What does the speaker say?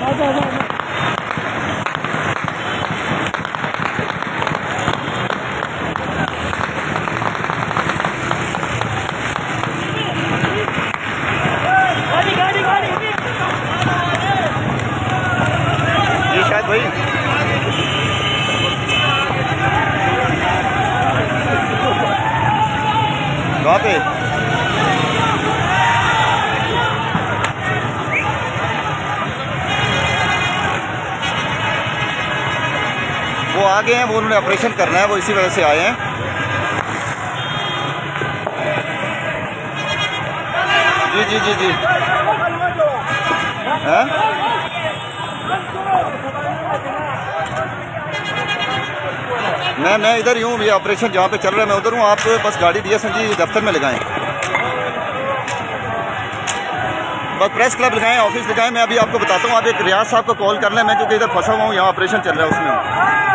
ये शायद भाई कहाँ पे वो आ गए हैं, वो उन्होंने ऑपरेशन करना है, वो इसी वजह से आए हैं। जी जी जी जी हैं? मैं इधर ही हूँ, ये ऑपरेशन जहाँ पे चल रहा है मैं उधर हूँ। आप बस गाड़ी DSNG दफ्तर में लगाएं, बस प्रेस क्लब लगाएं, ऑफिस लगाएं। मैं अभी आपको बताता हूँ, आप एक रियाज साहब को कॉल कर लें, मैं क्योंकि इधर फंसा हुआ हूँ, यहाँ ऑपरेशन चल रहा है उसमें।